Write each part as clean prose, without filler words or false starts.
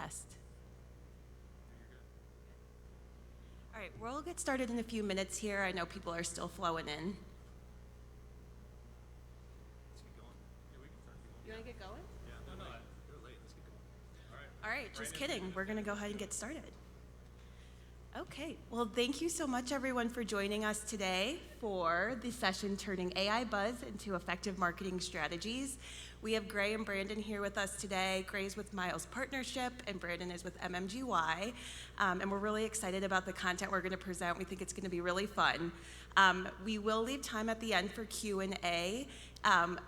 test. All right, we'll get started in a few minutes here. I know people are still flowing in. Let's get going. Yeah, we can start. You want to get going? Yeah, no, they're late. Let's get going. All right, just kidding. We're going to go ahead and get started. Okay, well, thank you so much, everyone, for joining us today for the session Turning AI Buzz into Effective Marketing Strategies. We have Gray and Brandon here with us today. Gray's with Miles Partnership, and Brandon is with MMGY. And we're really excited about the content we're going to present. We think it's going to be really fun. We will leave time at the end for Q&A.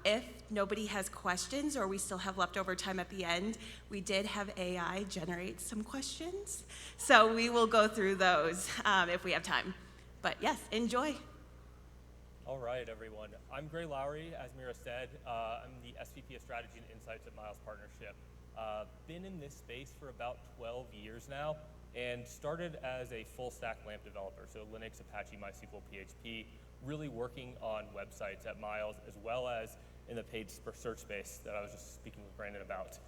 If nobody has questions or we still have leftover time at the end, we did have AI generate some questions. So we will go through those if we have time. But yes, enjoy. All right, everyone. I'm Gray Lowry, as Mira said. I'm the SVP of Strategy and Insights at Miles Partnership. Been in this space for about 12 years now and started as a full stack LAMP developer, so Linux, Apache, MySQL, PHP, really working on websites at Miles as well as in the paid search space that I was just speaking with Brandon about.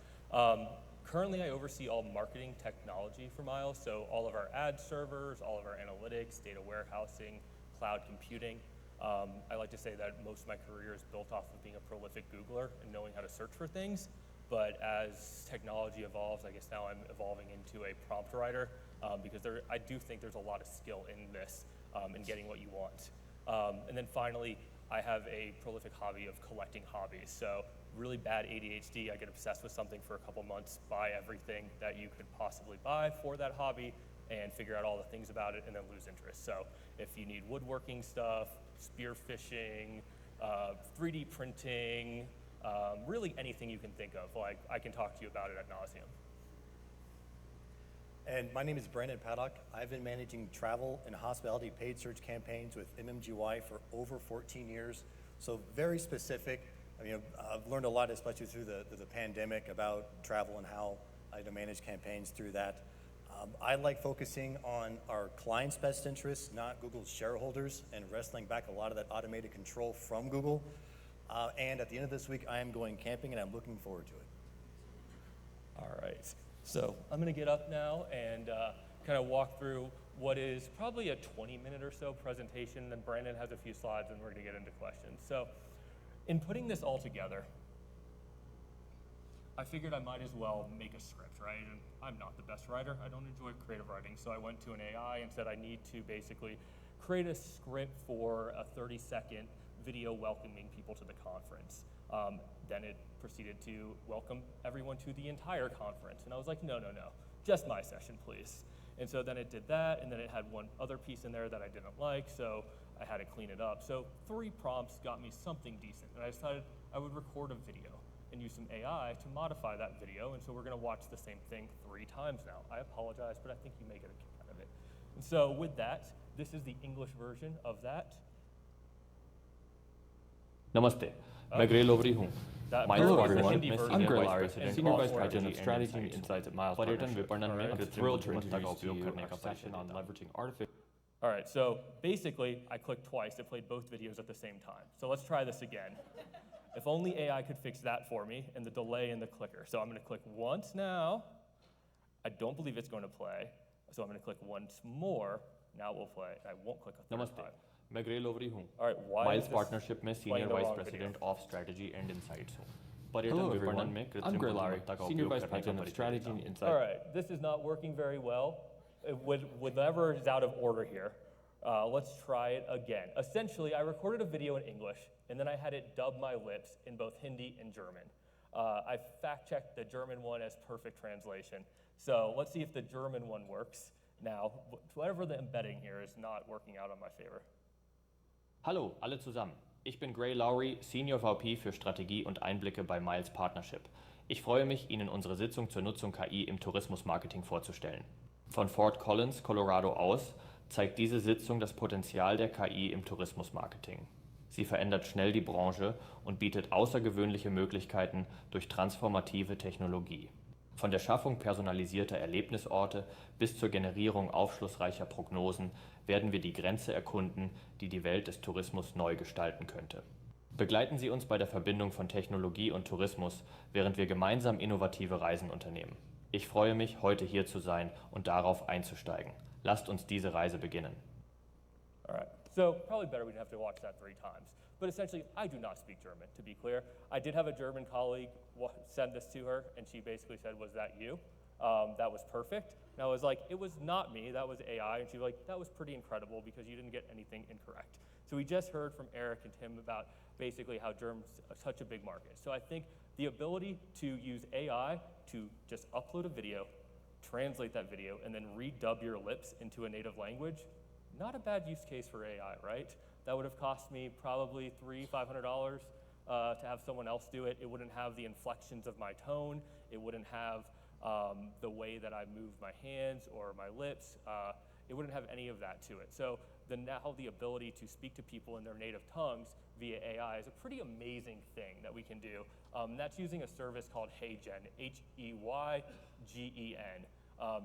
Currently, I oversee all marketing technology for Miles, so all of our ad servers, all of our analytics, data warehousing, cloud computing. I like to say that most of my career is built off of being a prolific Googler and knowing how to search for things. But as technology evolves, I guess now I'm evolving into a prompt writer because I do think there's a lot of skill in this, in getting what you want. And then finally, I have a prolific hobby of collecting hobbies. So really bad ADHD, I get obsessed with something for a couple months, buy everything that you could possibly buy for that hobby, and figure out all the things about it, and then lose interest. So if you need woodworking stuff, spearfishing, 3D printing, really anything you can think of, like I can talk to you about it ad nauseum. And my name is Brandon Paddock. I've been managing travel and hospitality paid search campaigns with MMGY for over 14 years. So very specific. I mean, I've learned a lot, especially through the pandemic, about travel and how I manage campaigns through that. I like focusing on our clients' best interests, not Google's shareholders, and wrestling back a lot of that automated control from Google. And at the end of this week, I am going camping, and I'm looking forward to it. All right, so I'm gonna get up now and kind of walk through what is probably a 20-minute or so presentation, then Brandon has a few slides, and we're gonna get into questions. So in putting this all together, I figured I might as well make a script, right? And I'm not the best writer. I don't enjoy creative writing, so I went to an AI and said I need to basically create a script for a 30-second video welcoming people to the conference. Then it proceeded to welcome everyone to the entire conference. And I was like, no, just my session, please. And so then it did that, and then it had one other piece in there that I didn't like, so I had to clean it up. So 3 prompts got me something decent, and I decided I would record a video and use some AI to modify that video, and so we're gonna watch the same thing 3 times now. I apologize, but I think you may get a kick out of it. And so with that, this is the English version of that. Namaste. मैं grey लोवरी हूँ. Hello everyone. everyone. I'm Gray Lowry, Senior Vice President of Strategy and Insights at Miles पर्यटन विपणन में कृत्रिम बुद्धिमत्ता का उपयोग करने का session on leveraging artificial. All right, so basically, I clicked twice. It played both videos at the same time. So let's try this again. If only AI could fix that for me and the delay in the clicker. So I'm gonna click once now. I don't believe it's gonna play. So I'm gonna click once more. Now it will play. I won't click a third नमस्ते. time. मैं grey लोवरी हूँ. All right, why Miles is this Partnership में playing Senior the Vice wrong President video? of Strategy and Insights हूँ. पर्यटन Hello विपणन everyone. में I'm कृत्रिम Gray Lowry, बुद्धिमत्ता का Senior उपयोग Vice करने का President of परिचय Strategy देता and हूँ. Insights. All right, this is not working very well. Whatever is out of order here. Let's try it again. Essentially, I recorded a video in English, and then I had it dub my lips in both Hindi and German. I fact-checked the German one as perfect translation. So let's see if the German one works. Now, whatever the embedding here is not working out on my favor. Hallo, alle zusammen. Ich bin Gray Lowry, Senior VP für Strategie und Einblicke bei Miles Partnership. Ich freue mich, Ihnen unsere Sitzung zur Nutzung KI im Tourismusmarketing vorzustellen. Von Fort Collins, Colorado aus zeigt diese Sitzung das Potenzial der KI im Tourismusmarketing. Sie verändert schnell die Branche und bietet außergewöhnliche Möglichkeiten durch transformative Technologie. Von der Schaffung personalisierter Erlebnisorte bis zur Generierung aufschlussreicher Prognosen werden wir die Grenze erkunden, die die Welt des Tourismus neu gestalten könnte. Begleiten Sie uns bei der Verbindung von Technologie und Tourismus, während wir gemeinsam innovative Reisen unternehmen. Ich freue mich, heute hier zu sein und darauf einzusteigen. Lasst uns diese Reise beginnen. All right, so probably better we didn't have to watch that 3 times. But essentially, I do not speak German, to be clear. I did have a German colleague send this to her, and she basically said, "Was that you?" That was perfect. And I was like, "It was not me, that was AI." And she was like, "That was pretty incredible because you didn't get anything incorrect." So we just heard from Eric and Tim about basically how German's such a big market. So I think the ability to use AI to just upload a video, translate that video, and then redub your lips into a native language, not a bad use case for AI, right? That would have cost me probably $500 to have someone else do it. It wouldn't have the inflections of my tone. It wouldn't have the way that I move my hands or my lips. It wouldn't have any of that to it. So now the ability to speak to people in their native tongues via AI is a pretty amazing thing that we can do. That's using a service called HeyGen, Heygen.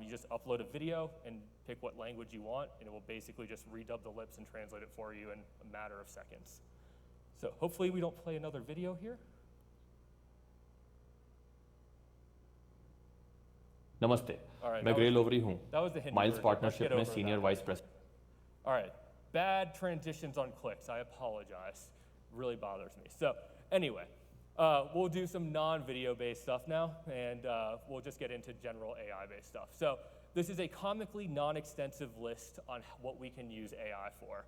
You just upload a video and pick what language you want, and it will basically just redub the lips and translate it for you in a matter of seconds. So hopefully we don't play another video here. नमस्ते, All right, मैं that grey was- लोवरी हूँ, that was the Hindi miles version. Let's partnership get में over senior that. Vice president. All right, bad transitions on clicks. I apologize. Really bothers me. So anyway, we'll do some non-video based stuff now, and we'll just get into general AI-based stuff. So this is a comically non-extensive list on what we can use AI for.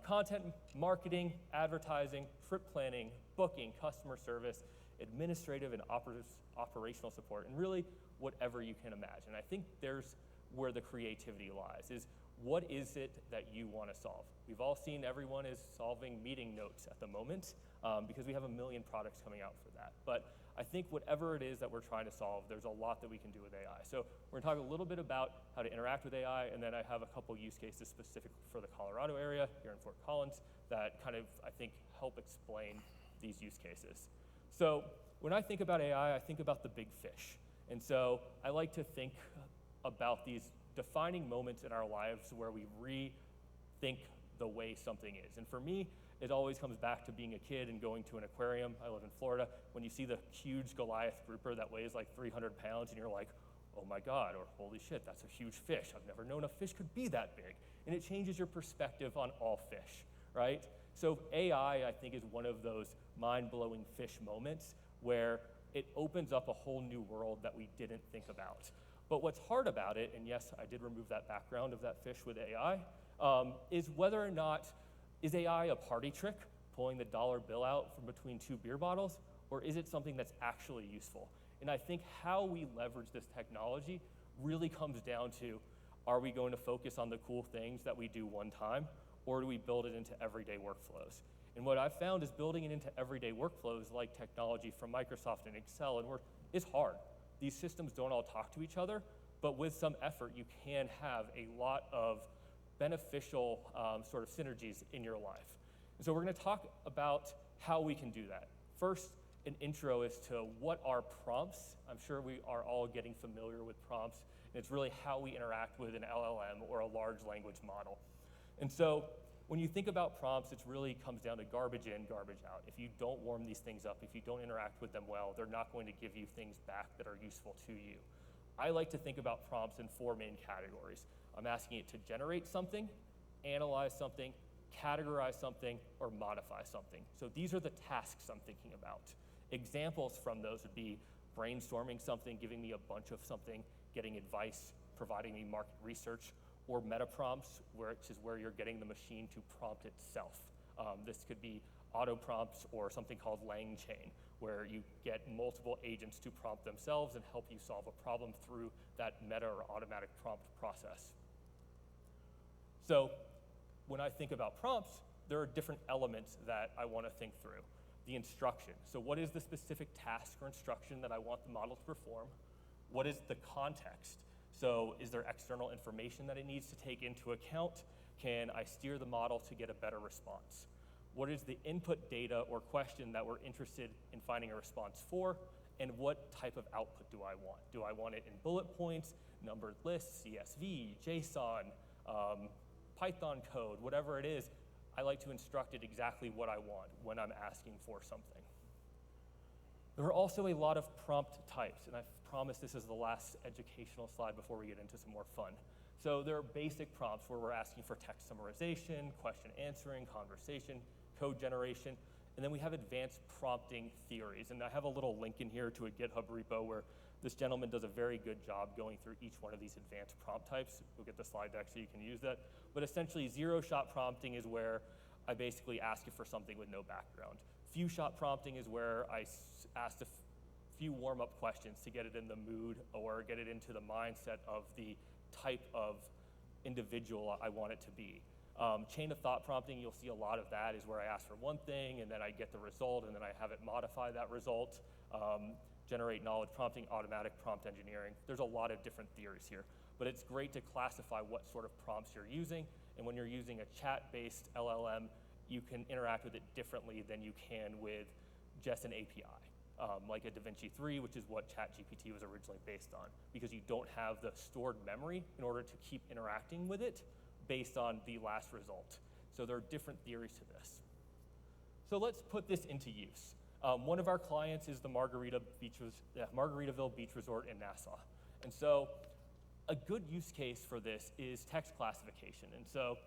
Content marketing, advertising, trip planning, booking, customer service, administrative and operational support, and really whatever you can imagine. I think there's where the creativity lies, is what is it that you want to solve? We've all seen everyone is solving meeting notes at the moment because we have a million products coming out for that. But I think whatever it is that we're trying to solve, there's a lot that we can do with AI. So we're going to talk a little bit about how to interact with AI, and then I have a couple use cases specific for the Colorado area here in Fort Collins that kind of, I think, help explain these use cases. So when I think about AI, I think about the big fish. And so I like to think about these defining moments in our lives where we rethink the way something is. And for me, it always comes back to being a kid and going to an aquarium. I live in Florida. When you see the huge Goliath grouper that weighs like 300 pounds, and you're like, oh my God, or holy shit, that's a huge fish. I've never known a fish could be that big. And it changes your perspective on all fish, right? So AI, I think, is one of those mind-blowing fish moments where it opens up a whole new world that we didn't think about. But what's hard about it, and yes, I did remove that background of that fish with AI, is whether or not, is AI a party trick, pulling the dollar bill out from between 2 beer bottles, or is it something that's actually useful? And I think how we leverage this technology really comes down to, are we going to focus on the cool things that we do one time, or do we build it into everyday workflows? And what I've found is building it into everyday workflows like technology from Microsoft and Excel and Word is hard. These systems don't all talk to each other, but with some effort, you can have a lot of beneficial sort of synergies in your life. And so we're going to talk about how we can do that. First, an intro as to what are prompts. I'm sure we are all getting familiar with prompts, and it's really how we interact with an LLM or a large language model. And so when you think about prompts, it really comes down to garbage in, garbage out. If you don't warm these things up, if you don't interact with them well, they're not going to give you things back that are useful to you. I like to think about prompts in 4 main categories. I'm asking it to generate something, analyze something, categorize something, or modify something. So these are the tasks I'm thinking about. Examples from those would be brainstorming something, giving me a bunch of something, getting advice, providing me market research, or meta prompts, which is where you're getting the machine to prompt itself. This could be auto prompts or something called LangChain, where you get multiple agents to prompt themselves and help you solve a problem through that meta or automatic prompt process. So when I think about prompts, there are different elements that I want to think through. The instruction. So what is the specific task or instruction that I want the model to perform? What is the context? So is there external information that it needs to take into account? Can I steer the model to get a better response? What is the input data or question that we're interested in finding a response for? And what type of output do I want? Do I want it in bullet points, numbered lists, CSV, JSON, Python code, whatever it is? I like to instruct it exactly what I want when I'm asking for something. There are also a lot of prompt types, and I promise this is the last educational slide before we get into some more fun. So there are basic prompts where we're asking for text summarization, question answering, conversation, code generation, and then we have advanced prompting theories. And I have a little link in here to a GitHub repo where this gentleman does a very good job going through each one of these advanced prompt types. We'll get the slide deck so you can use that. But essentially, zero-shot prompting is where I basically ask you for something with no background. Few-shot prompting is where I asked a few warm-up questions to get it in the mood or get it into the mindset of the type of individual I want it to be. Chain of thought prompting, you'll see a lot of that is where I ask for one thing and then I get the result and then I have it modify that result. Generate knowledge prompting, automatic prompt engineering. There's a lot of different theories here, but it's great to classify what sort of prompts you're using. And when you're using a chat-based LLM, you can interact with it differently than you can with just an API, like a DaVinci 3, which is what ChatGPT was originally based on, because you don't have the stored memory in order to keep interacting with it based on the last result. So there are different theories to this. So let's put this into use. One of our clients is the Margaritaville Beach Resort in Nassau. And so a good use case for this is text classification. And so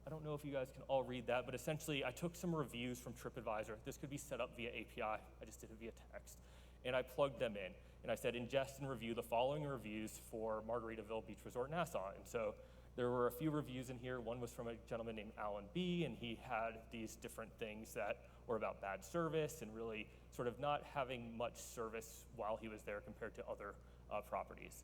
I don't know if you guys can all read that, but essentially I took some reviews from TripAdvisor. This could be set up via API. I just did it via text. And I plugged them in. And I said, ingest and review the following reviews for Margaritaville Beach Resort Nassau. And so there were a few reviews in here. One was from a gentleman named Alan B., and he had these different things that were about bad service and really sort of not having much service while he was there compared to other properties.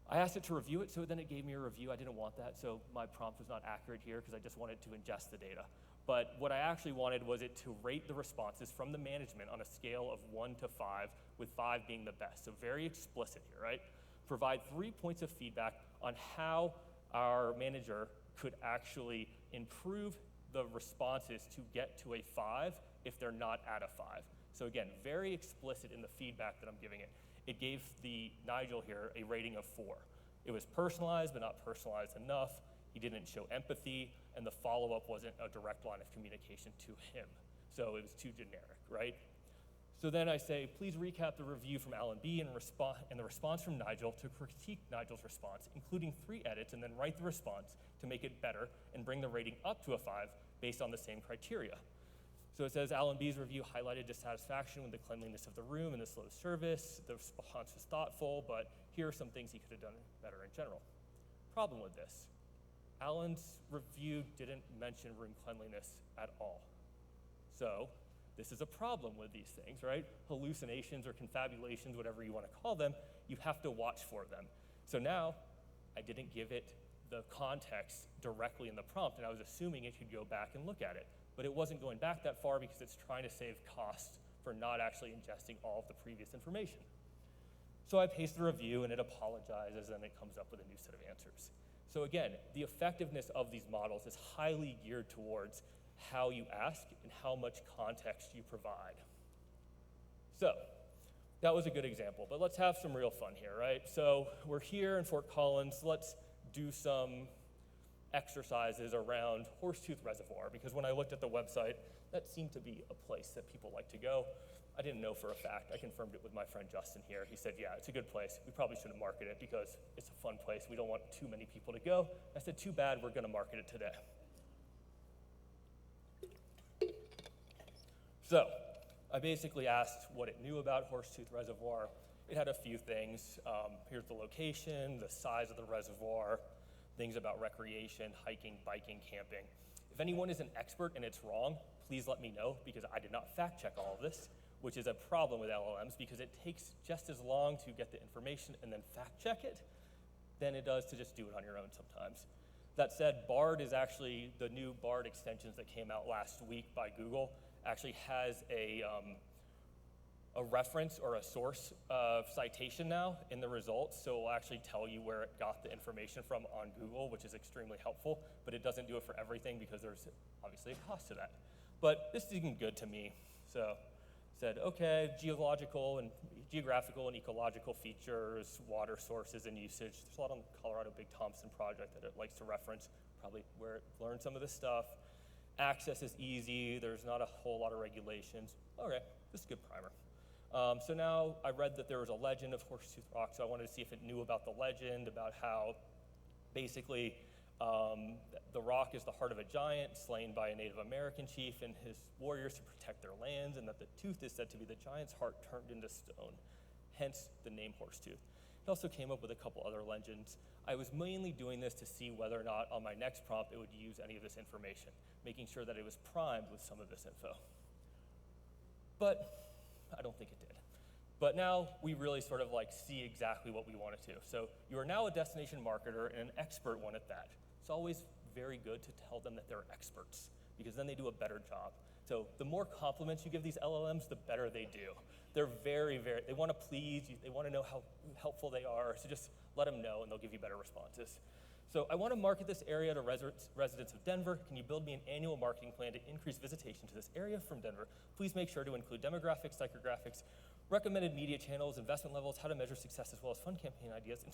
I asked it to review it, so then it gave me a review. I didn't want that, so my prompt was not accurate here because I just wanted to ingest the data. But what I actually wanted was it to rate the responses from the management on a scale of 1 to 5, with 5 being the best. So very explicit here, right? Provide 3 points of feedback on how our manager could actually improve the responses to get to a 5 if they're not at a 5. So again, very explicit in the feedback that I'm giving it. It gave the Nigel here a rating of 4. It was personalized, but not personalized enough. He didn't show empathy, and the follow-up wasn't a direct line of communication to him. So it was too generic, right? So then I say, please recap the review from Alan B. and the response from Nigel to critique Nigel's response, including 3 edits, and then write the response to make it better and bring the rating up to a 5 based on the same criteria. So it says Alan B.'s review highlighted dissatisfaction with the cleanliness of the room and the slow service. The response was thoughtful, but here are some things he could have done better in general. Problem with this, Alan's review didn't mention room cleanliness at all. So this is a problem with these things, right? Hallucinations or confabulations, whatever you want to call them, you have to watch for them. So now I didn't give it the context directly in the prompt, and I was assuming it could go back and look at it. But it wasn't going back that far because it's trying to save costs for not actually ingesting all of the previous information. So I paste the review and it apologizes and it comes up with a new set of answers. So again, the effectiveness of these models is highly geared towards how you ask and how much context you provide. So that was a good example, but let's have some real fun here, right? So we're here in Fort Collins. Let's do some exercises around Horsetooth Reservoir, because when I looked at the website, that seemed to be a place that people like to go. I didn't know for a fact. I confirmed it with my friend Justin here. He said, yeah, it's a good place. We probably shouldn't market it because it's a fun place. We don't want too many people to go. I said, too bad, we're gonna market it today. So I basically asked what it knew about Horsetooth Reservoir. It had a few things. Here's the location, the size of the reservoir, things about recreation, hiking, biking, camping. If anyone is an expert and it's wrong, please let me know, because I did not fact check all of this, which is a problem with LLMs because it takes just as long to get the information and then fact check it than it does to just do it on your own sometimes. That said, Bard is actually, the new Bard extensions that came out last week by Google actually has a reference or a source citation now in the results, so it will actually tell you where it got the information from on Google, which is extremely helpful, but it doesn't do it for everything because there's obviously a cost to that. But this is even good to me. So said, okay, geographical and ecological features, water sources and usage. There's a lot on the Colorado Big Thompson project that it likes to reference, probably where it learned some of this stuff. Access is easy, there's not a whole lot of regulations. Okay, this is a good primer. So now I read that there was a legend of Horsetooth Rock, so I wanted to see if it knew about the legend, about how basically the rock is the heart of a giant slain by a Native American chief and his warriors to protect their lands, and that the tooth is said to be the giant's heart turned into stone, hence the name Horsetooth. It also came up with a couple other legends. I was mainly doing this to see whether or not on my next prompt it would use any of this information, making sure that it was primed with some of this info. But I don't think it did. But now we really sort of like see exactly what we wanted to. So you are now a destination marketer and an expert one at that. It's always very good to tell them that they're experts because then they do a better job. So the more compliments you give these LLMs, the better they do. They're they want to please you, they want to know how helpful they are, so just let them know and they'll give you better responses. So I want to market this area to residents of Denver. Can you build me an annual marketing plan to increase visitation to this area from Denver? Please make sure to include demographics, psychographics, recommended media channels, investment levels, how to measure success, as well as fun campaign ideas,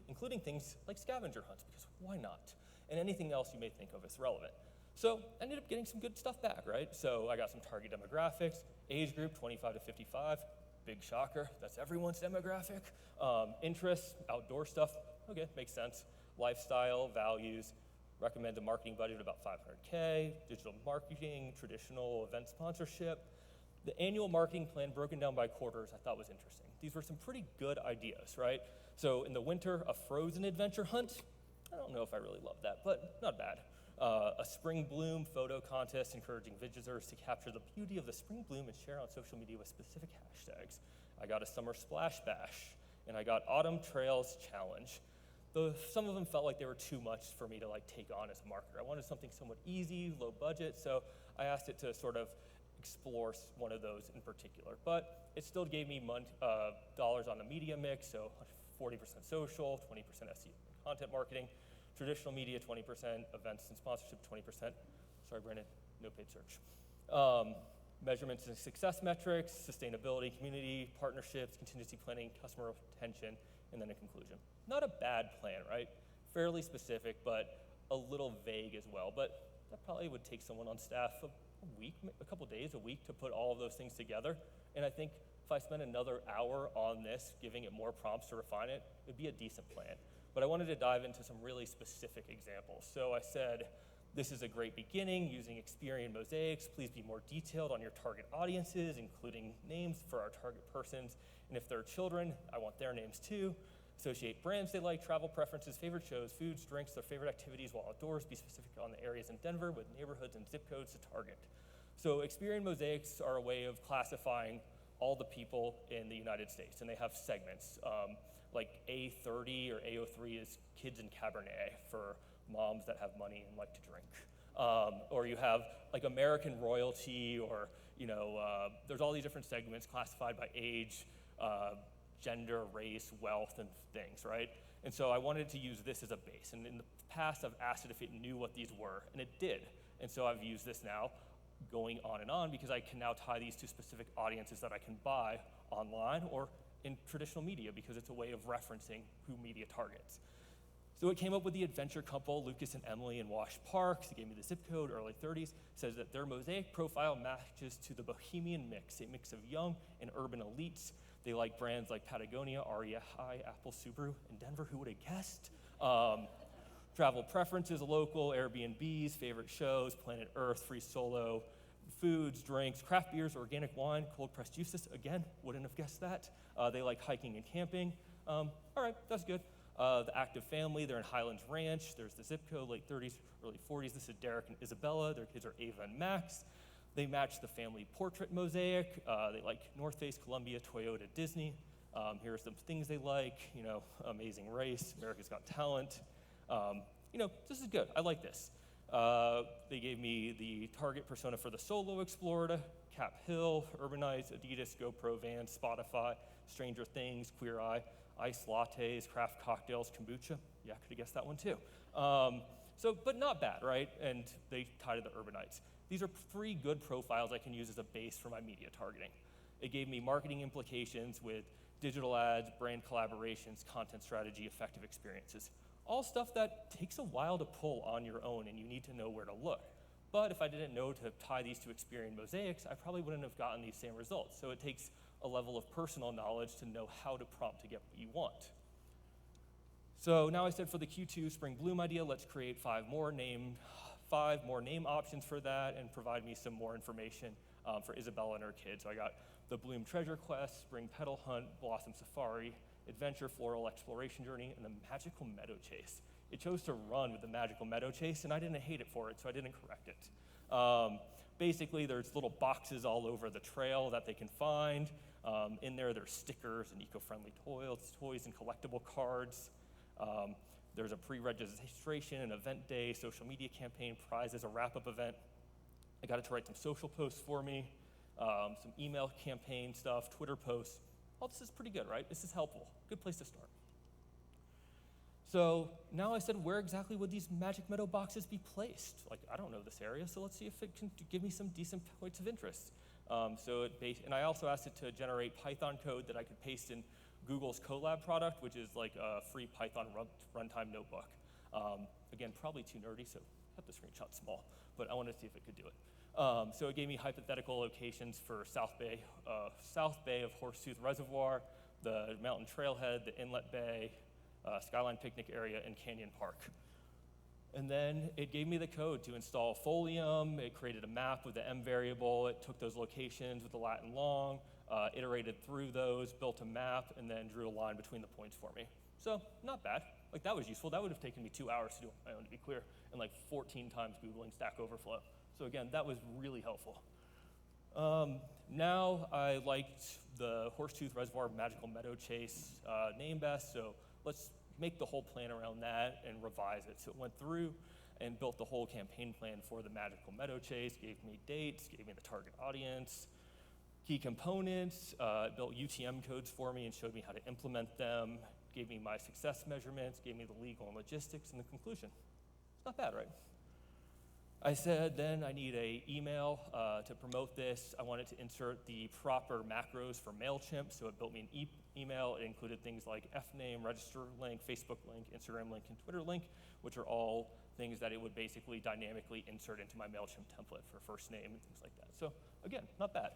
including things like scavenger hunts, because why not? And anything else you may think of as relevant. So I ended up getting some good stuff back, right? So I got some target demographics, age group 25 to 55, big shocker, that's everyone's demographic. Interests, outdoor stuff, okay, makes sense. Lifestyle, values, recommend a marketing budget of about $500K, digital marketing, traditional event sponsorship. The annual marketing plan broken down by quarters I thought was interesting. These were some pretty good ideas, right? So in the winter, a frozen adventure hunt. I don't know if I really love that, but not bad. A spring bloom photo contest encouraging visitors to capture the beauty of the spring bloom and share on social media with specific hashtags. I got a summer splash bash, and I got autumn trails challenge. Though some of them felt like they were too much for me to like take on as a marketer. I wanted something somewhat easy, low budget, so I asked it to sort of explore one of those in particular. But it still gave me dollars on the media mix, so 40% social, 20% SEO content marketing, traditional media 20%, events and sponsorship 20%. Sorry, Brandon, no paid search. Measurements and success metrics, sustainability, community, partnerships, contingency planning, customer retention, and then a conclusion. Not a bad plan, right? Fairly specific, but a little vague as well. But that probably would take someone on staff a week, a couple days, a week to put all of those things together. And I think if I spent another hour on this, giving it more prompts to refine it, it'd be a decent plan. But I wanted to dive into some really specific examples. So I said, this is a great beginning using Experian mosaics. Please be more detailed on your target audiences, including names for our target persons. And if they're children, I want their names too. Associate brands they like, travel preferences, favorite shows, foods, drinks, their favorite activities while outdoors. Be specific on the areas in Denver with neighborhoods and zip codes to target. So Experian mosaics are a way of classifying all the people in the United States, and they have segments. Like A30 or A03 is kids in Cabernet for moms that have money and like to drink. Or you have like American royalty, or there's all these different segments classified by age, gender, race, wealth, and things, right? And so I wanted to use this as a base. And in the past, I've asked it if it knew what these were, and it did. And so I've used this now going on and on because I can now tie these to specific audiences that I can buy online or in traditional media because it's a way of referencing who media targets. So it came up with the adventure couple, Lucas and Emily in Wash Park. It gave me the zip code, early 30s. Says that their mosaic profile matches to the bohemian mix, a mix of young and urban elites. They like brands like Patagonia, REI, Apple, Subaru, and Denver. Who would have guessed? Travel preferences, local, Airbnbs, favorite shows, Planet Earth, Free Solo, foods, drinks, craft beers, organic wine, cold-pressed juices. Again, wouldn't have guessed that. They like hiking and camping. All right, that's good. The active family, they're in Highlands Ranch. There's the zip code, late 30s, early 40s. This is Derek and Isabella. Their kids are Ava and Max. They match the family portrait mosaic. They like North Face, Columbia, Toyota, Disney. Here are some things they like, Amazing Race, America's Got Talent. This is good. I like this. They gave me the target persona for the solo explorer, Cap Hill, Urbanize, Adidas, GoPro Vans, Spotify, Stranger Things, Queer Eye, iced lattes, craft cocktails, kombucha. Yeah, could have guessed that one too. But not bad, right? And they tie to the Urbanites. These are 3 good profiles I can use as a base for my media targeting. It gave me marketing implications with digital ads, brand collaborations, content strategy, effective experiences. All stuff that takes a while to pull on your own and you need to know where to look. But if I didn't know to tie these to Experian mosaics, I probably wouldn't have gotten these same results. So it takes a level of personal knowledge to know how to prompt to get what you want. So now I said for the Q2 Spring Bloom idea, let's create five more name options for that and provide me some more information for Isabella and her kids. So I got the Bloom Treasure Quest, Spring Petal Hunt, Blossom Safari, Adventure Floral Exploration Journey, and the Magical Meadow Chase. It chose to run with the Magical Meadow Chase, and I didn't hate it for it, so I didn't correct it. Basically, there's little boxes all over the trail that they can find. In there's stickers and eco-friendly toys and collectible cards. There's a pre-registration, an event day, social media campaign, prizes, a wrap-up event. I got it to write some social posts for me, some email campaign stuff, Twitter posts. All this is pretty good, right? This is helpful. Good place to start. So now I said, where exactly would these Magic Meadow boxes be placed? Like, I don't know this area, so let's see if it can give me some decent points of interest. And I also asked it to generate Python code that I could paste in Google's Colab product, which is like a free Python runtime notebook. Again, probably too nerdy, so I have the screenshot small, but I wanted to see if it could do it. So it gave me hypothetical locations for South Bay of Horsetooth Reservoir, the mountain trailhead, the Inlet Bay, Skyline Picnic Area, and Canyon Park. And then it gave me the code to install Folium. It created a map with the M variable. It took those locations with the Latin long, iterated through those, built a map, and then drew a line between the points for me. So not bad. Like, that was useful. That would have taken me 2 hours to do on my own, to be clear, and like 14 times Googling Stack Overflow. So again, that was really helpful. Now I liked the Horsetooth Reservoir Magical Meadow Chase name best, so let's make the whole plan around that and revise it. So it went through and built the whole campaign plan for the Magical Meadow Chase, gave me dates, gave me the target audience, key components, built UTM codes for me and showed me how to implement them, gave me my success measurements, gave me the legal and logistics, and the conclusion. It's not bad, right? I said then I need an email to promote this. I wanted to insert the proper macros for MailChimp, so it built me an email. It included things like FName, register link, Facebook link, Instagram link, and Twitter link, which are all things that it would basically dynamically insert into my MailChimp template for first name and things like that. So again, not bad.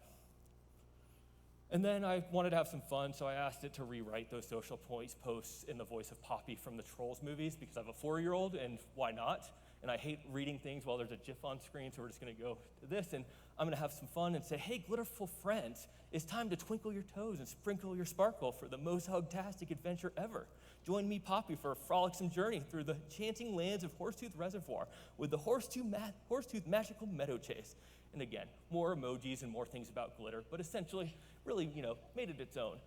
And then I wanted to have some fun, so I asked it to rewrite those social posts in the voice of Poppy from the Trolls movies, because I have a 4-year-old, and why not? And I hate reading things while there's a GIF on screen, so we're just gonna go to this, and I'm gonna have some fun and say, hey, glitterful friends, it's time to twinkle your toes and sprinkle your sparkle for the most hugtastic adventure ever. Join me, Poppy, for a frolicsome journey through the enchanting lands of Horsetooth Reservoir with the Horsetooth Magical Meadow Chase. And again, more emojis and more things about glitter, but essentially, really, made it its own.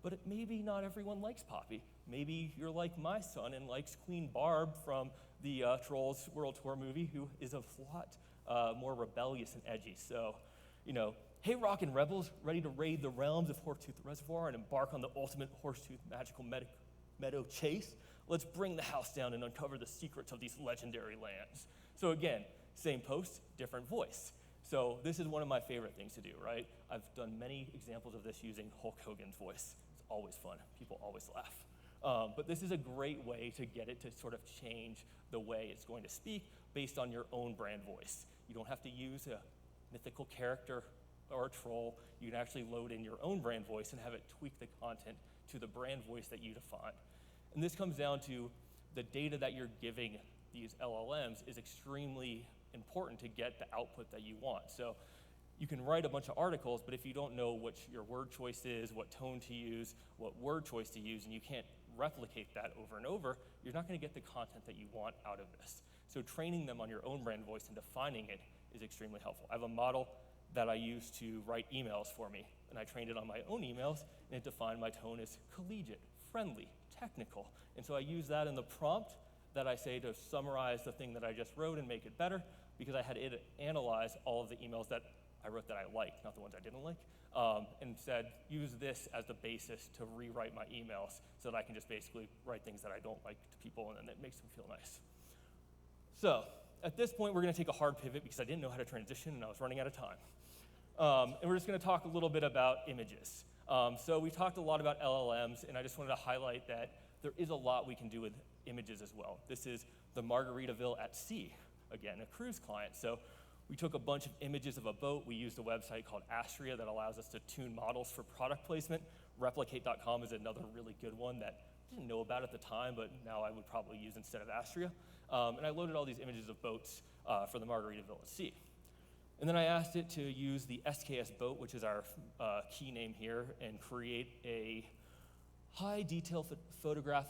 But maybe not everyone likes Poppy. Maybe you're like my son and likes Queen Barb from the Trolls World Tour movie, who is a lot more rebellious and edgy. So, hey, rockin' rebels, ready to raid the realms of Horsetooth Reservoir and embark on the ultimate Horsetooth Magical Meadow Chase? Let's bring the house down and uncover the secrets of these legendary lands. So again, same post, different voice. So this is one of my favorite things to do, right? I've done many examples of this using Hulk Hogan's voice. It's always fun. People always laugh. But this is a great way to get it to sort of change the way it's going to speak based on your own brand voice. You don't have to use a mythical character or a troll. You can actually load in your own brand voice and have it tweak the content to the brand voice that you define. And this comes down to the data that you're giving these LLMs is extremely important to get the output that you want. So you can write a bunch of articles, but if you don't know what your word choice is, what tone to use, what word choice to use, and you can't replicate that over and over, you're not going to get the content that you want out of this. So training them on your own brand voice and defining it is extremely helpful. I have a model that I use to write emails for me, and I trained it on my own emails, and it defined my tone as collegiate, friendly, technical. And so I use that in the prompt that I say to summarize the thing that I just wrote and make it better, because I had it analyze all of the emails that I wrote that I liked, not the ones I didn't like, and said, use this as the basis to rewrite my emails so that I can just basically write things that I don't like to people, and it makes them feel nice. So at this point, we're gonna take a hard pivot because I didn't know how to transition and I was running out of time. And we're just gonna talk a little bit about images. So we talked a lot about LLMs, and I just wanted to highlight that there is a lot we can do with images as well. This is the Margaritaville at Sea, again, a cruise client. So We took a bunch of images of a boat. We used a website called Astria that allows us to tune models for product placement. Replicate.com is another really good one that I didn't know about at the time, but now I would probably use instead of Astria. And I loaded all these images of boats for the Margaritaville at Sea. And then I asked it to use the SKS boat, which is our key name here, and create a high detail photograph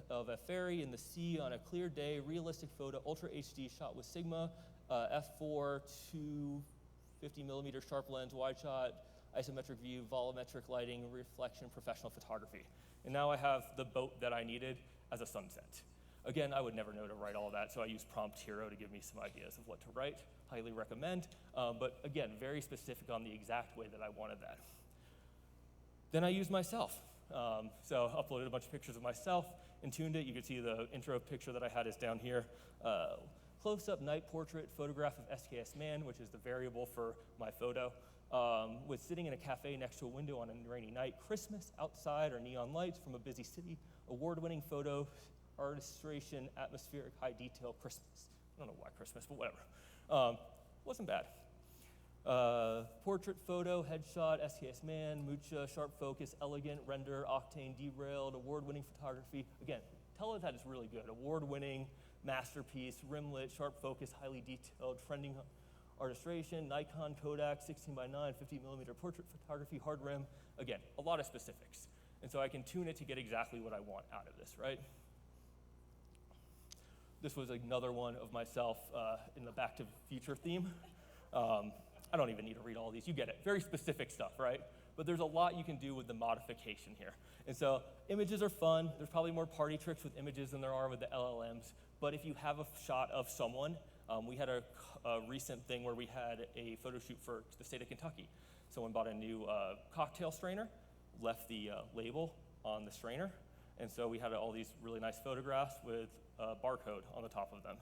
of a ferry in the sea on a clear day, realistic photo, Ultra HD shot with Sigma, f4, 250 millimeter sharp lens, wide shot, isometric view, volumetric lighting, reflection, professional photography. And now I have the boat that I needed as a sunset. Again, I would never know to write all that, so I used Prompt Hero to give me some ideas of what to write. Highly recommend. But again, very specific on the exact way that I wanted that. Then I used myself. So uploaded a bunch of pictures of myself and tuned it. You can see the intro picture that I had is down here. Close-up night portrait photograph of SKS Man, which is the variable for my photo. Was sitting in a cafe next to a window on a rainy night. Christmas outside or neon lights from a busy city. Award-winning photo, artistration, atmospheric, high detail, Christmas. I don't know why Christmas, but whatever. Wasn't bad. Portrait photo, headshot, SKS Man, Mucha, sharp focus, elegant, render, octane, derailed, award-winning photography. Again, tell it that it's really good. Award-winning, masterpiece, rimlit, sharp focus, highly detailed, trending artistration, Nikon, Kodak, 16:9, 50 millimeter portrait photography, hard rim. Again, a lot of specifics. And so I can tune it to get exactly what I want out of this, right? This was another one of myself in the Back to the Future theme. I don't even need to read all these. You get it. Very specific stuff, right? But there's a lot you can do with the modification here. And so images are fun. There's probably more party tricks with images than there are with the LLMs. But if you have a shot of someone, we had a recent thing where we had a photo shoot for the state of Kentucky. Someone bought a new cocktail strainer, left the label on the strainer. And so we had all these really nice photographs with a barcode on the top of them.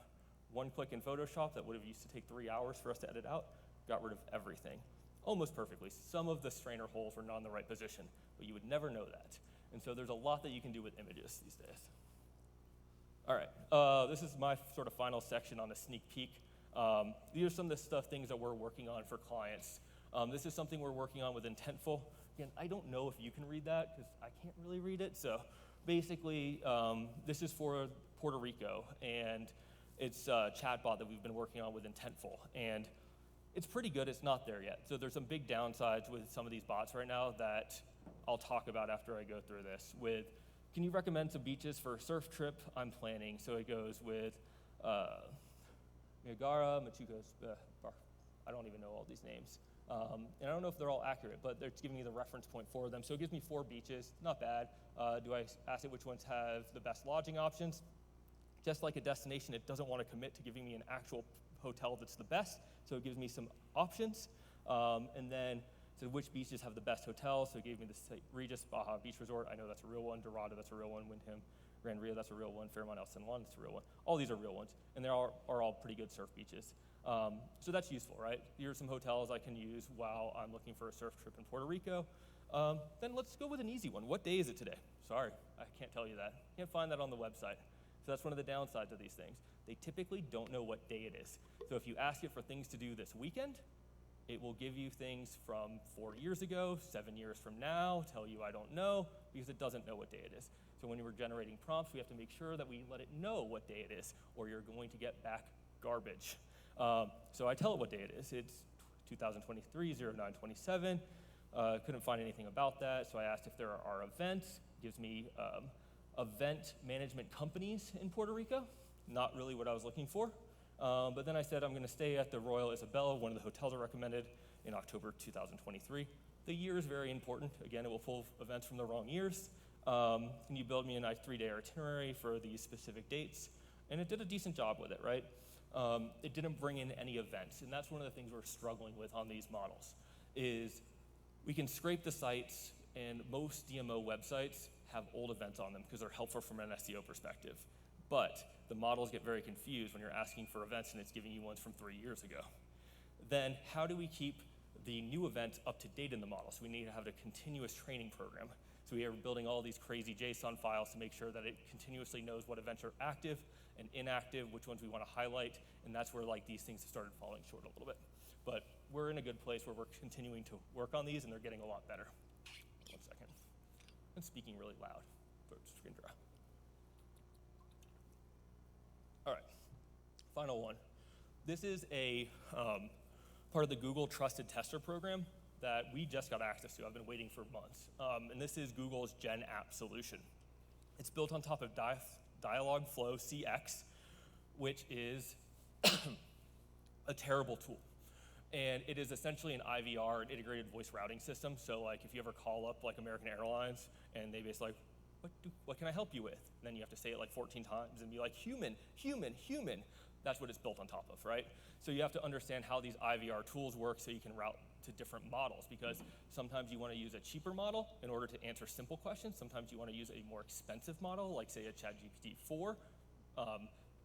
One click in Photoshop that would have used to take 3 hours for us to edit out, got rid of everything, almost perfectly. Some of the strainer holes were not in the right position, but you would never know that. And so there's a lot that you can do with images these days. All right, this is my sort of final section on a sneak peek. These are some of the things that we're working on for clients. This is something we're working on with Intentful. Again, I don't know if you can read that because I can't really read it. So basically, this is for Puerto Rico, and it's a chatbot that we've been working on with Intentful. And it's pretty good. It's not there yet. So there's some big downsides with some of these bots right now that I'll talk about after I go through this. With, can you recommend some beaches for a surf trip I'm planning? So it goes with Niagara, Machuco's, I don't even know all these names. And I don't know if they're all accurate, but it's giving me the reference point for them. So it gives me 4 beaches, not bad. Do I ask it which ones have the best lodging options? Just like a destination, it doesn't want to commit to giving me an actual hotel that's the best, so it gives me some options. And then, so which beaches have the best hotels? So it gave me the St. Regis Baja Beach Resort. I know that's a real one. Dorado, that's a real one. Wyndham, Grand Rio, that's a real one. Fairmont El San Juan, that's a real one. All these are real ones, and they are all pretty good surf beaches. So that's useful, right? Here are some hotels I can use while I'm looking for a surf trip in Puerto Rico. Then let's go with an easy one. What day is it today? Sorry, I can't tell you that. Can't find that on the website. So that's one of the downsides of these things. They typically don't know what day it is. So if you ask it for things to do this weekend, it will give you things from 4 years ago, 7 years from now, tell you I don't know, because it doesn't know what day it is. So when we're generating prompts, we have to make sure that we let it know what day it is, or you're going to get back garbage. So I tell it what day it is. It's 2023, 09/27. Couldn't find anything about that, so I asked if there are events. It gives me event management companies in Puerto Rico. Not really what I was looking for. But then I said I'm going to stay at the Royal Isabella, one of the hotels I recommended, in October 2023. The year is very important. Again, it will pull events from the wrong years. Can you build me a nice 3-day itinerary for these specific dates? And it did a decent job with it, right? It didn't bring in any events, and that's one of the things we're struggling with on these models, is we can scrape the sites, and most DMO websites have old events on them because they're helpful from an SEO perspective. But the models get very confused when you're asking for events and it's giving you ones from 3 years ago. Then how do we keep the new events up to date in the model? So we need to have a continuous training program. So we are building all these crazy JSON files to make sure that it continuously knows what events are active and inactive, which ones we want to highlight, and that's where like these things have started falling short a little bit. But we're in a good place where we're continuing to work on these, and they're getting a lot better. 1 second. I'm speaking really loud for screen draw. All right, final one. This is a part of the Google Trusted Tester program that we just got access to. I've been waiting for months. And this is Google's Gen App solution. It's built on top of Dialogflow CX, which is a terrible tool. And it is essentially an IVR, an integrated voice routing system. So like if you ever call up like American Airlines and they basically like, what can I help you with? And then you have to say it like 14 times and be like, human, human, human. That's what it's built on top of, right? So you have to understand how these IVR tools work so you can route to different models, because sometimes you want to use a cheaper model in order to answer simple questions. Sometimes you want to use a more expensive model, like say a ChatGPT 4,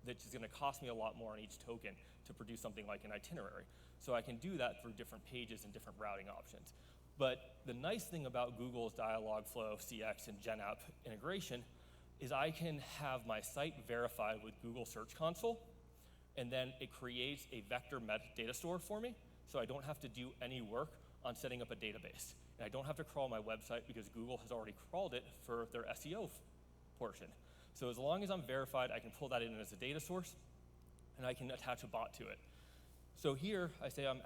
that is going to cost me a lot more on each token to produce something like an itinerary. So I can do that through different pages and different routing options. But the nice thing about Google's Dialogflow CX and GenApp integration is I can have my site verified with Google Search Console, and then it creates a vector metadata store for me, so I don't have to do any work on setting up a database. And I don't have to crawl my website because Google has already crawled it for their SEO portion. So as long as I'm verified, I can pull that in as a data source, and I can attach a bot to it. So here, I say I'm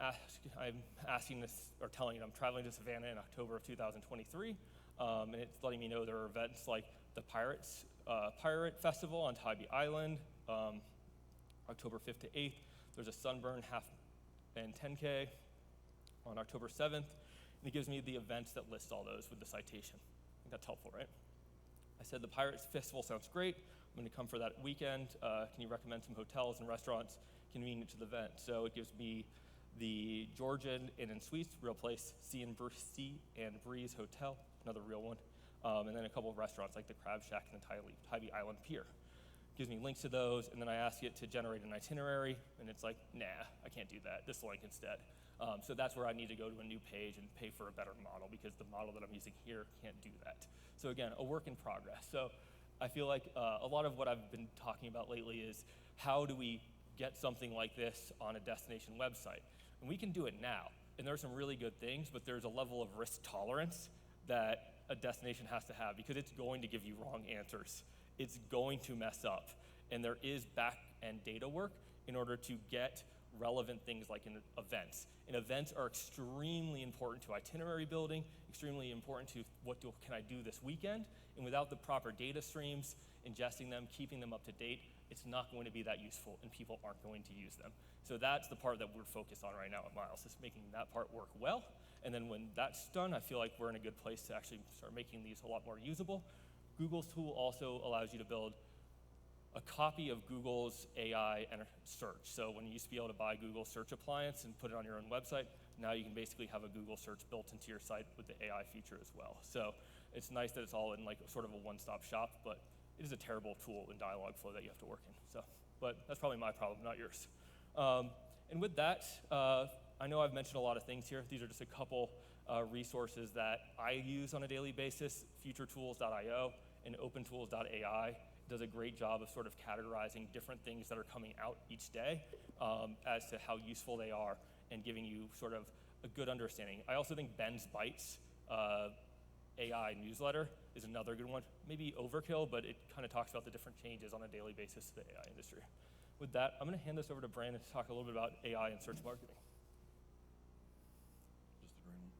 asking this, or telling it I'm traveling to Savannah in October of 2023, and it's letting me know there are events like the Pirate Festival on Tybee Island, October 5th to 8th. There's a Sunburn half and 10K on October 7th, and it gives me the events that list all those with the citation. I think that's helpful, right? I said the Pirates Festival sounds great. I'm going to come for that weekend. Can you recommend some hotels and restaurants convenient to the event? So it gives me the Georgian Inn and Suites, real place, Sea and Breeze Hotel, another real one, and then a couple of restaurants like the Crab Shack and the Tybee Island Pier. Gives me links to those, and then I ask it to generate an itinerary, and it's like, nah, I can't do that, this link instead. So that's where I need to go to a new page and pay for a better model, because the model that I'm using here can't do that. So again, a work in progress. So I feel like a lot of what I've been talking about lately is how do we get something like this on a destination website? And we can do it now, and there are some really good things, but there's a level of risk tolerance that a destination has to have, because it's going to give you wrong answers. It's going to mess up, and there is back-end data work in order to get relevant things like in events. And events are extremely important to itinerary building, extremely important to can I do this weekend, and without the proper data streams, ingesting them, keeping them up to date, it's not going to be that useful, and people aren't going to use them. So that's the part that we're focused on right now at Miles, is making that part work well, and then when that's done, I feel like we're in a good place to actually start making these a lot more usable. Google's tool also allows you to build a copy of Google's AI and search. So when you used to be able to buy Google Search Appliance and put it on your own website, now you can basically have a Google Search built into your site with the AI feature as well. So it's nice that it's all in like sort of a one-stop shop, but it is a terrible tool in Dialogflow that you have to work in. So, but that's probably my problem, not yours. And with that, I know I've mentioned a lot of things here. These are just a couple resources that I use on a daily basis. Futuretools.io and OpenTools.ai does a great job of sort of categorizing different things that are coming out each day as to how useful they are and giving you sort of a good understanding. I also think Ben's Bytes AI newsletter is another good one. Maybe overkill, but it kind of talks about the different changes on a daily basis to the AI industry. With that, I'm going to hand this over to Brandon to talk a little bit about AI and search marketing. Just the green one?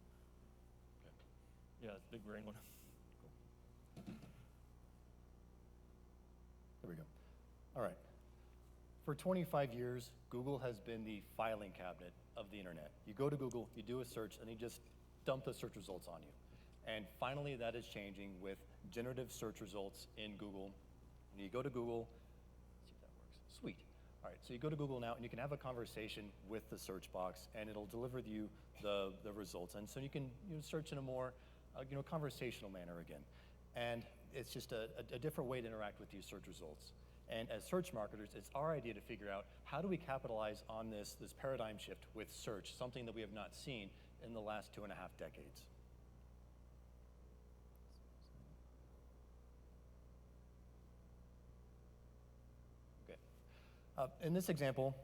Okay. Yeah, the big green one. There we go. All right. For 25 years, Google has been the filing cabinet of the internet. You go to Google, you do a search, and they just dump the search results on you. And finally, that is changing with generative search results in Google. When you go to Google, let's see if that works. Sweet. All right, so you go to Google now, and you can have a conversation with the search box, and it'll deliver you the results. And so you can search in a more conversational manner again. And it's just a different way to interact with these search results. And as search marketers, it's our idea to figure out how do we capitalize on this paradigm shift with search, something that we have not seen in the last 2.5 decades. In this example,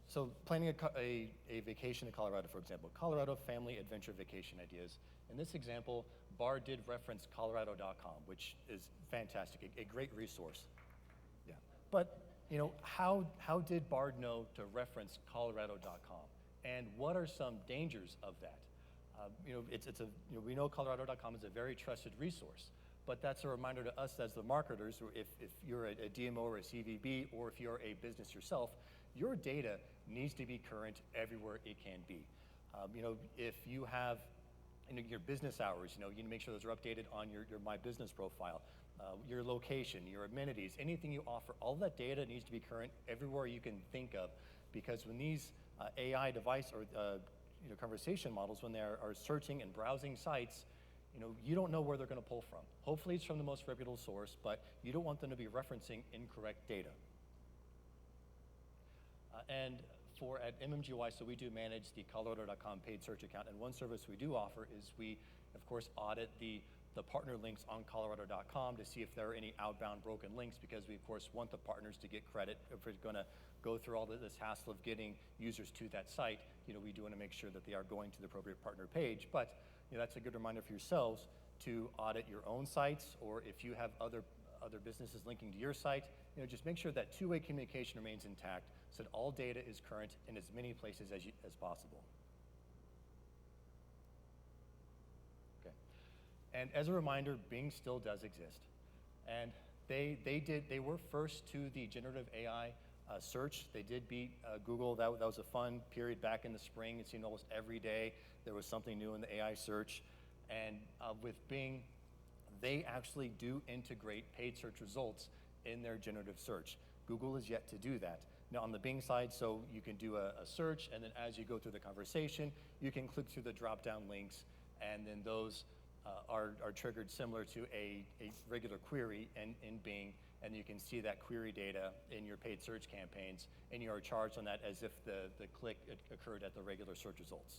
so planning a vacation to Colorado, for example, Colorado Family Adventure Vacation Ideas. In this example, Bard did reference Colorado.com, which is fantastic, a great resource. Yeah. But how did Bard know to reference Colorado.com, and what are some dangers of that? We know Colorado.com is a very trusted resource, but that's a reminder to us as the marketers, or if you're a DMO or a CVB, or if you're a business yourself, your data needs to be current everywhere it can be. If you have your business hours, you need to make sure those are updated on your My Business profile, your location, your amenities, anything you offer, all that data needs to be current everywhere you can think of, because when these AI device or conversation models, when they are searching and browsing sites, you don't know where they're going to pull from. Hopefully it's from the most reputable source, but you don't want them to be referencing incorrect data. And at MMGY, so we do manage the Colorado.com paid search account, and one service we do offer is we, of course, audit the partner links on Colorado.com to see if there are any outbound broken links, because we, of course, want the partners to get credit. If we're going to go through all this hassle of getting users to that site, we do want to make sure that they are going to the appropriate partner page. But that's a good reminder for yourselves to audit your own sites, or if you have other businesses linking to your site, just make sure that two-way communication remains intact, so that all data is current in as many places as possible. Okay. And as a reminder, Bing still does exist, and they were first to the generative AI search. They did beat Google. That was a fun period back in the spring. It seemed almost every day there was something new in the AI search, and with Bing, they actually do integrate paid search results in their generative search. Google is yet to do that. Now on the Bing side, so you can do a search, and then as you go through the conversation, you can click through the drop-down links, and then those are triggered similar to a regular query in Bing, and you can see that query data in your paid search campaigns, and you are charged on that as if the click occurred at the regular search results.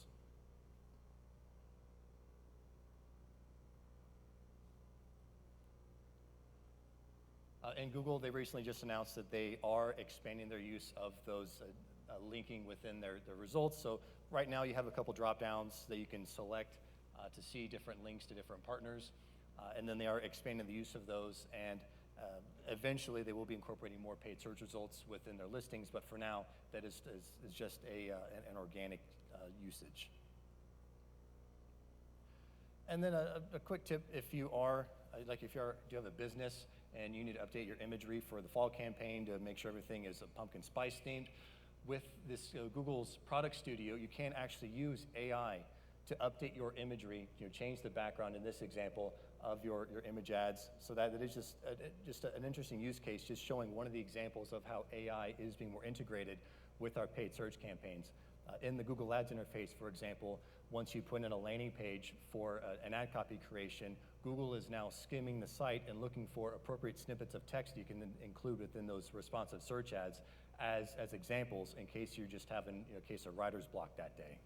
And Google, they recently just announced that they are expanding their use of those linking within their results. So right now you have a couple drop-downs that you can select to see different links to different partners. And then they are expanding the use of those, and eventually they will be incorporating more paid search results within their listings, but for now that is just an organic usage. And then a quick tip, if you do have a business and you need to update your imagery for the fall campaign to make sure everything is pumpkin spice themed, with this Google's Product Studio, you can actually use AI to update your imagery, change the background in this example of your image ads, so that it is just an interesting use case, just showing one of the examples of how AI is being more integrated with our paid search campaigns. In the Google Ads interface, for example, once you put in a landing page for an ad copy creation, Google is now skimming the site and looking for appropriate snippets of text you can include within those responsive search ads as examples, in case you're just having a case of writer's block that day.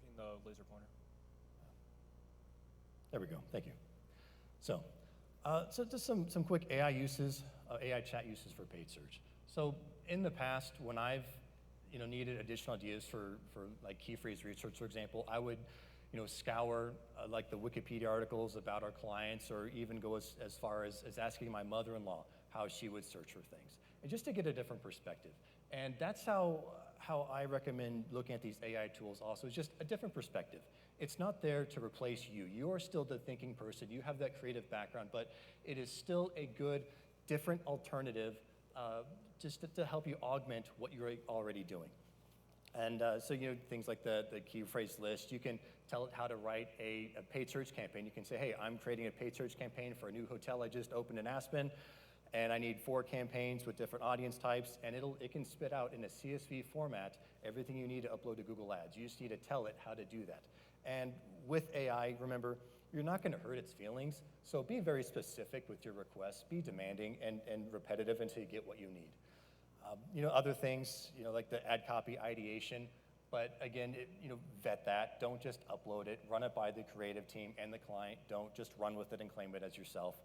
Hitting the laser pointer. There we go. Thank you. So just some quick AI uses, AI chat uses for paid search. So in the past, when I've needed additional ideas for like key phrase research, for example, I would scour like the Wikipedia articles about our clients, or even go as far as asking my mother-in-law how she would search for things, and just to get a different perspective. And that's how I recommend looking at these AI tools also, is just a different perspective. It's not there to replace you. You are still the thinking person. You have that creative background, but it is still a good, different alternative just to help you augment what you're already doing. And so things like the key phrase list, you can tell it how to write a paid search campaign. You can say, hey, I'm creating a paid search campaign for a new hotel I just opened in Aspen, and I need 4 campaigns with different audience types, and it can spit out in a CSV format everything you need to upload to Google Ads. You just need to tell it how to do that. And with AI, remember, you're not going to hurt its feelings, so be very specific with your requests, be demanding and repetitive until you get what you need. Other things, like the ad copy ideation, But again, vet that. Don't just upload it. Run it by the creative team and the client. Don't just run with it and claim it as yourself.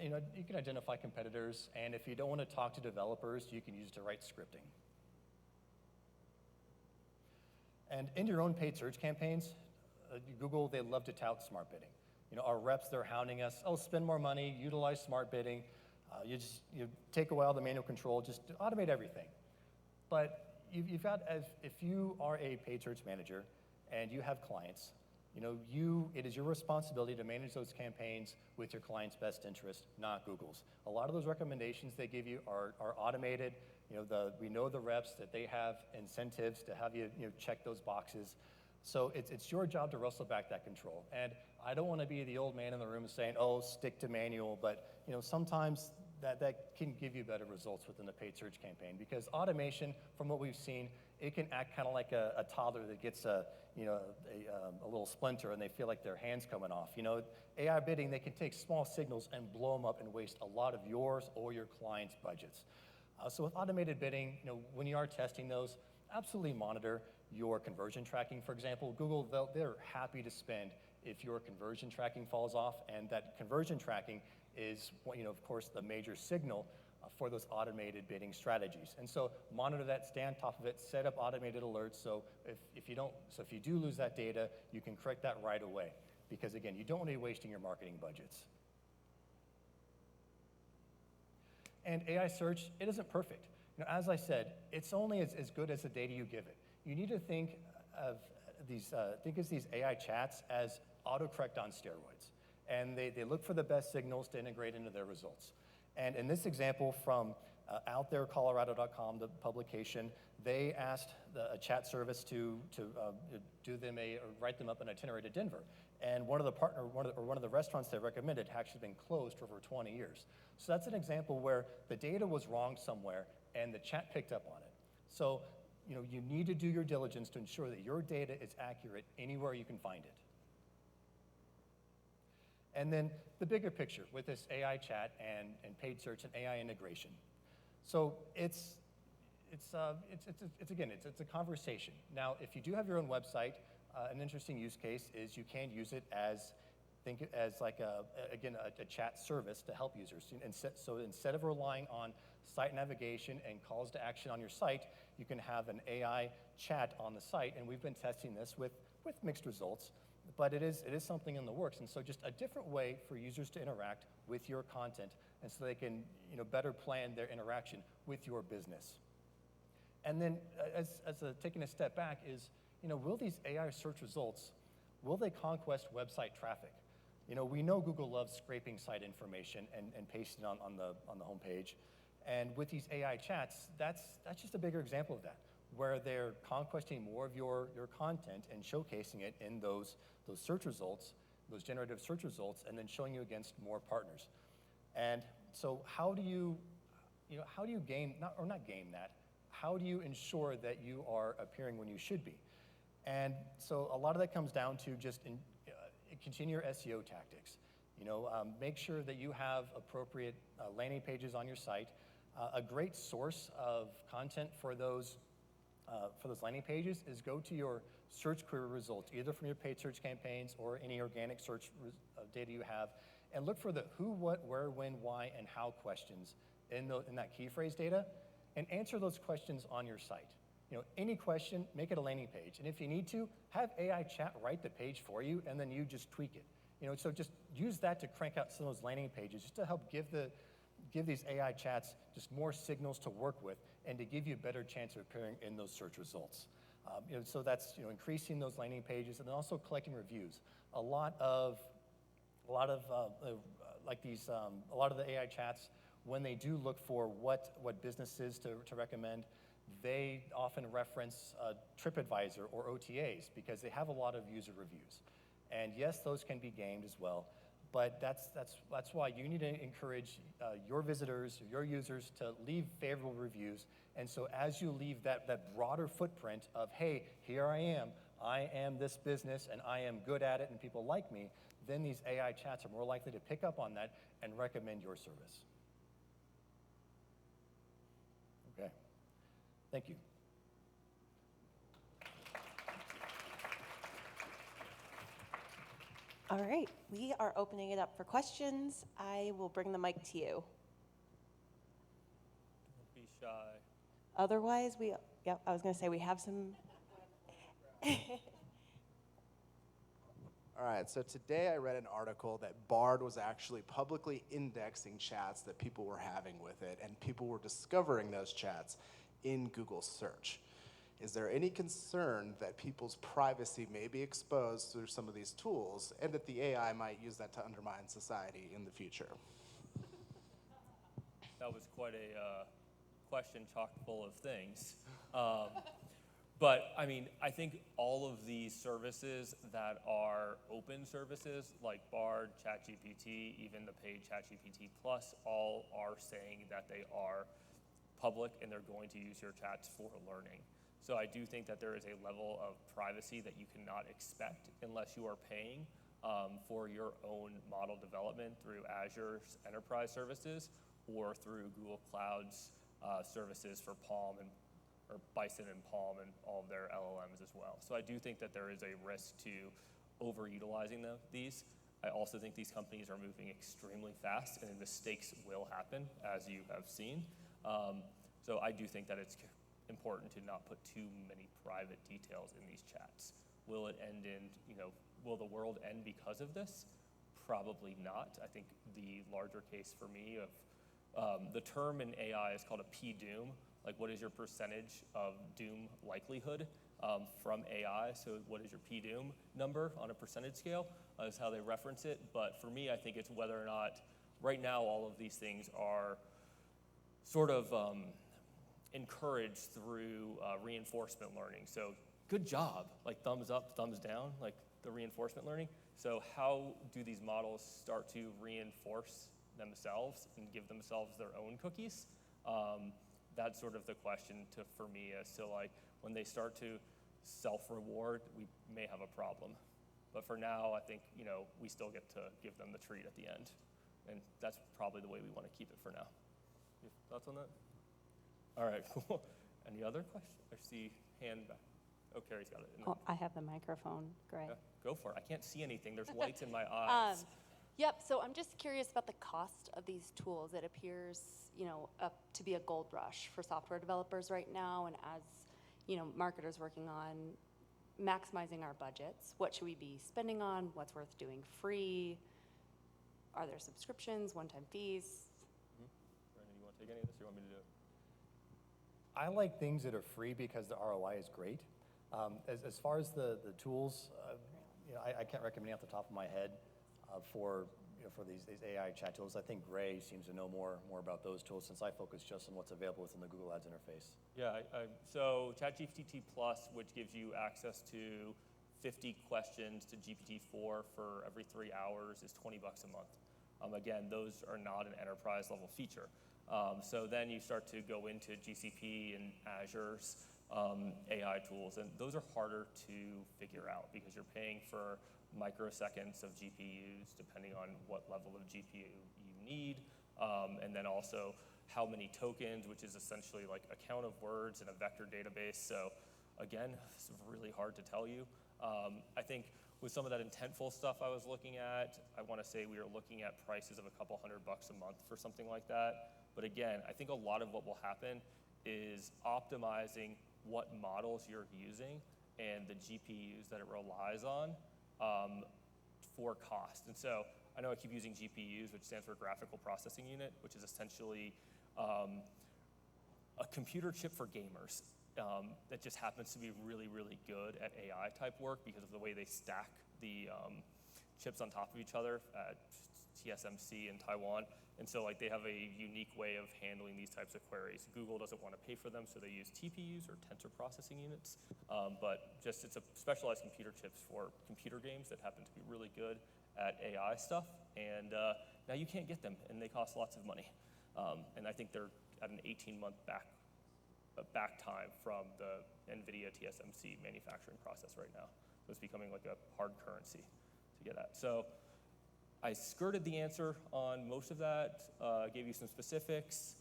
You can identify competitors, and if you don't want to talk to developers, you can use it to write scripting. And in your own paid search campaigns, Google, they love to tout smart bidding. Our reps, they're hounding us, oh, spend more money, utilize smart bidding, you take away all the manual control, just automate everything. But you've got, if you are a paid search manager and you have clients, it is your responsibility to manage those campaigns with your client's best interest, not Google's. A lot of those recommendations they give you are automated. We know the reps that they have incentives to have you, check those boxes. So it's your job to wrestle back that control. And I don't want to be the old man in the room saying, oh, stick to manual, but sometimes that can give you better results within the paid search campaign, because automation, from what we've seen, it can act kind of like a toddler that gets a little splinter and they feel like their hand's coming off. AI bidding, they can take small signals and blow them up and waste a lot of yours or your client's budgets. So with automated bidding, when you are testing those, absolutely monitor your conversion tracking. For example, Google, they're happy to spend if your conversion tracking falls off, and that conversion tracking is, of course, the major signal for those automated bidding strategies. And so monitor that, stay on top of it, set up automated alerts, so if you do lose that data, you can correct that right away. Because again, you don't want to be wasting your marketing budgets. And AI search, it isn't perfect. As I said, it's only as good as the data you give it. You need to think of these AI chats as autocorrect on steroids. And they look for the best signals to integrate into their results. And in this example from OutThereColorado.com, the publication, they asked a chat service to write them up an itinerary to Denver. And one of the restaurants they recommended had actually been closed for over 20 years. So that's an example where the data was wrong somewhere and the chat picked up on it. So you need to do your diligence to ensure that your data is accurate anywhere you can find it. And then the bigger picture with this AI chat and paid search and AI integration. So it's a conversation. Now, if you do have your own website, an interesting use case is you can use it as like a chat service to help users. So instead of relying on site navigation and calls to action on your site, you can have an AI chat on the site, and we've been testing this with mixed results. But it is something in the works, and so just a different way for users to interact with your content, and so they can better plan their interaction with your business. And then, taking a step back, is will these AI search results, will they conquest website traffic? We know Google loves scraping site information and pasting it on the homepage, and with these AI chats, that's just a bigger example of that, where they're conquesting more of your content and showcasing it in those search results, those generative search results, and then showing you against more partners. And so how do you how do you ensure that you are appearing when you should be? And so a lot of that comes down to just continue your SEO tactics. Make sure that you have appropriate landing pages on your site. A great source of content for those landing pages is go to your search query results, either from your paid search campaigns or any organic search data you have, and look for the who, what, where, when, why, and how questions in that key phrase data, and answer those questions on your site. Any question, make it a landing page, and if you need to, have AI chat write the page for you, and then you just tweak it. So just use that to crank out some of those landing pages, just to help give these AI chats just more signals to work with, and to give you a better chance of appearing in those search results. So that's increasing those landing pages, and then also collecting reviews. A lot of the AI chats, when they do look for what businesses to recommend, they often reference TripAdvisor or OTAs because they have a lot of user reviews. And yes, those can be gamed as well, but that's why you need to encourage your visitors, your users, to leave favorable reviews. And so as you leave that broader footprint of, hey, here I am this business, and I am good at it, and people like me, then these AI chats are more likely to pick up on that and recommend your service. Okay, thank you. All right, we are opening it up for questions. I will bring the mic to you. Don't be shy. Otherwise, I was going to say we have some. All right, so today I read an article that Bard was actually publicly indexing chats that people were having with it, and people were discovering those chats in Google search. Is there any concern that people's privacy may be exposed through some of these tools, and that the AI might use that to undermine society in the future? That was quite a question chock full of things. But I mean, I think all of these services that are open services, like Bard, ChatGPT, even the paid ChatGPT Plus, all are saying that they are public and they're going to use your chats for learning. So I do think that there is a level of privacy that you cannot expect unless you are paying for your own model development through Azure's enterprise services or through Google Cloud's services for Palm or Bison and Palm and all of their LLMs as well. So I do think that there is a risk to overutilizing these. I also think these companies are moving extremely fast and mistakes will happen, as you have seen. So I do think that it's important to not put too many private details in these chats. Will it end in, will the world end because of this? Probably not. I think the larger case for me of the term in AI is called a P-doom. Like, what is your percentage of doom likelihood from AI? So what is your P-doom number on a percentage scale is how they reference it. But for me, I think it's whether or not, right now, all of these things are sort of encouraged through reinforcement learning. So good job, like thumbs up, thumbs down, like the reinforcement learning. So how do these models start to reinforce themselves and give themselves their own cookies? That's sort of the question for me as to like when they start to self-reward, we may have a problem. But for now, I think we still get to give them the treat at the end, and that's probably the way we want to keep it for now. You have thoughts on that? All right, cool. Any other questions? I see hand back. Oh, Carrie's got it. Oh, I have the microphone, Gray. Yeah, go for it. I can't see anything. There's lights in my eyes. Yep, so I'm just curious about the cost of these tools. It appears, up to be a gold rush for software developers right now, and as, marketers working on maximizing our budgets, what should we be spending on? What's worth doing free? Are there subscriptions, one-time fees? Brandon, you want to take any of this, or you want me to do it? I like things that are free because the ROI is great. As far as the tools, I can't recommend off the top of my head for these AI chat tools. I think Gray seems to know more about those tools since I focus just on what's available within the Google Ads interface. Yeah, so ChatGPT Plus, which gives you access to 50 questions to GPT-4 for every 3 hours, is $20 a month. Again, those are not an enterprise level feature. So then you start to go into GCP and Azure's AI tools, and those are harder to figure out because you're paying for microseconds of GPUs depending on what level of GPU you need, and then also how many tokens, which is essentially like a count of words in a vector database. So again, it's really hard to tell you. I think with some of that intentful stuff I was looking at, I want to say we are looking at prices of a couple $100 a month for something like that. But again, I think a lot of what will happen is optimizing what models you're using and the GPUs that it relies on for cost. And so I know I keep using GPUs, which stands for Graphical Processing Unit, which is essentially a computer chip for gamers that just happens to be really, really good at AI type work because of the way they stack the chips on top of each other at TSMC in Taiwan. And so like they have a unique way of handling these types of queries. Google doesn't want to pay for them, so they use TPUs or tensor processing units. But just it's a specialized computer chips for computer games that happen to be really good at AI stuff. And now you can't get them, and they cost lots of money. And I think they're at an 18-month back time from the NVIDIA TSMC manufacturing process right now. So it's becoming like a hard currency to get at. So I skirted the answer on most of that, gave you some specifics.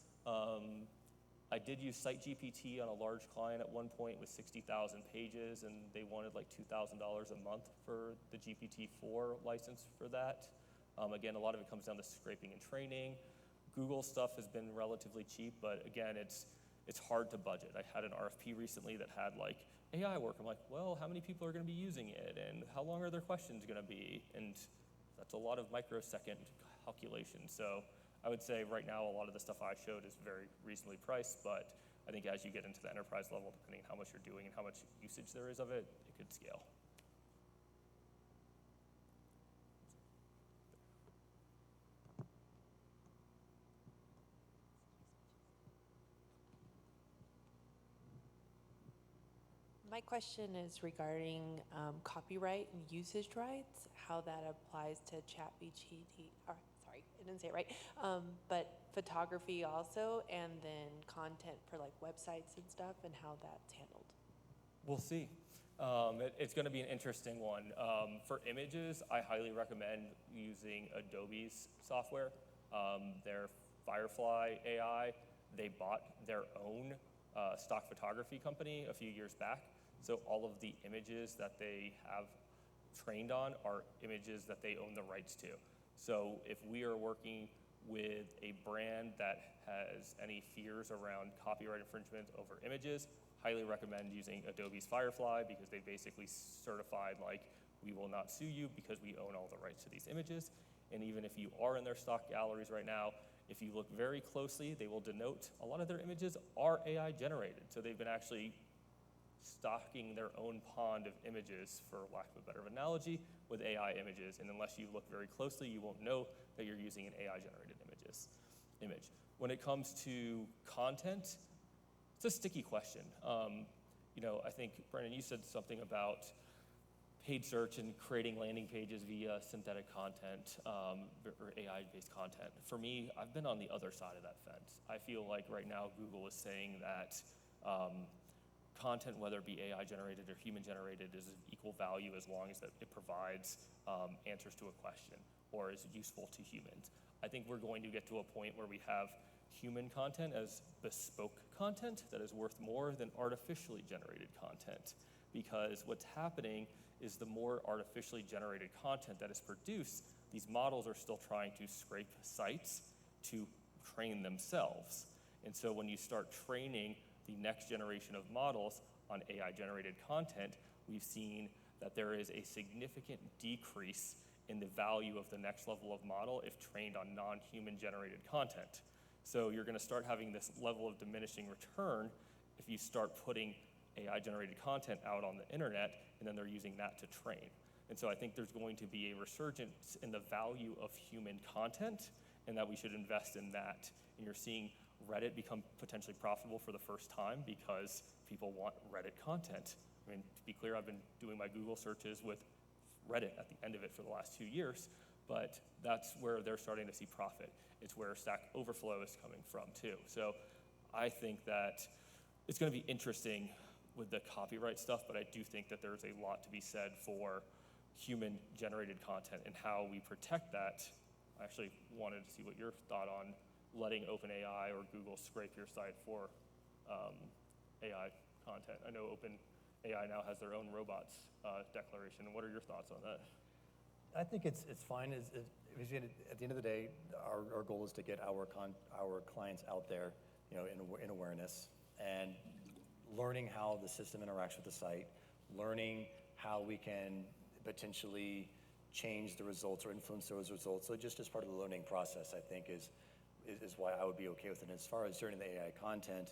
I did use SiteGPT on a large client at one point with 60,000 pages, and they wanted like $2,000 a month for the GPT-4 license for that. Again, a lot of it comes down to scraping and training. Google stuff has been relatively cheap, but again, it's hard to budget. I had an RFP recently that had like AI work. I'm like, well, how many people are going to be using it, and how long are their questions going to be? And that's a lot of microsecond calculation. So I would say right now a lot of the stuff I showed is very reasonably priced, but I think as you get into the enterprise level, depending on how much you're doing and how much usage there is of it, it could scale. My question is regarding copyright and usage rights, how that applies to ChatGPT, or sorry, I didn't say it right, but photography also, and then content for like websites and stuff, and how that's handled. We'll see. It's going to be an interesting one. For images, I highly recommend using Adobe's software. Their Firefly AI, they bought their own stock photography company a few years back. So all of the images that they have trained on are images that they own the rights to. So if we are working with a brand that has any fears around copyright infringement over images, highly recommend using Adobe's Firefly, because they basically certified like, we will not sue you because we own all the rights to these images. And even if you are in their stock galleries right now, if you look very closely, they will denote a lot of their images are AI generated. So they've been actually stocking their own pond of images, for lack of a better analogy, with AI images. And unless you look very closely, you won't know that you're using an AI generated image. When it comes to content, it's a sticky question. I think, Brennan, you said something about paid search and creating landing pages via synthetic content or AI-based content. For me, I've been on the other side of that fence. I feel like right now Google is saying that content, whether it be AI-generated or human-generated, is of equal value as long as that it provides answers to a question or is useful to humans. I think we're going to get to a point where we have human content as bespoke content that is worth more than artificially generated content. Because what's happening is the more artificially generated content that is produced, these models are still trying to scrape sites to train themselves. And so when you start training the next generation of models on AI-generated content, we've seen that there is a significant decrease in the value of the next level of model if trained on non-human generated content. So you're going to start having this level of diminishing return if you start putting AI-generated content out on the internet, and then they're using that to train. And so I think there's going to be a resurgence in the value of human content, and that we should invest in that. And you're seeing Reddit become potentially profitable for the first time because people want Reddit content. I mean, to be clear, I've been doing my Google searches with Reddit at the end of it for the last 2 years, but that's where they're starting to see profit. It's where Stack Overflow is coming from too. So I think that it's going to be interesting with the copyright stuff, but I do think that there's a lot to be said for human-generated content and how we protect that. I actually wanted to see what your thought on letting OpenAI or Google scrape your site for AI content. I know OpenAI now has their own robots declaration. What are your thoughts on that? I think it's fine. At the end of the day, our goal is to get our clients out there, in awareness, and learning how the system interacts with the site, learning how we can potentially change the results or influence those results. So just as part of the learning process, I think is why I would be okay with it. And as far as generating the AI content,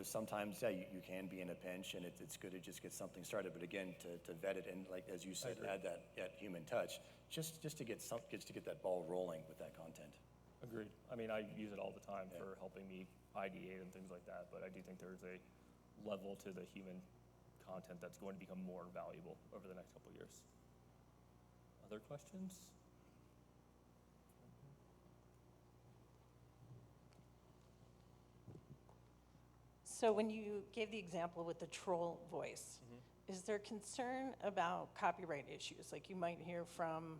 sometimes you can be in a pinch, and it's good to just get something started. But again, to vet it and, like as you said, add that human touch, just to get that ball rolling with that content. Agreed. I mean, I use it all the time for helping me ideate and things like that. But I do think there's a level to the human content that's going to become more valuable over the next couple of years. Other questions? So when you gave the example with the troll voice, is there concern about copyright issues? Like you might hear from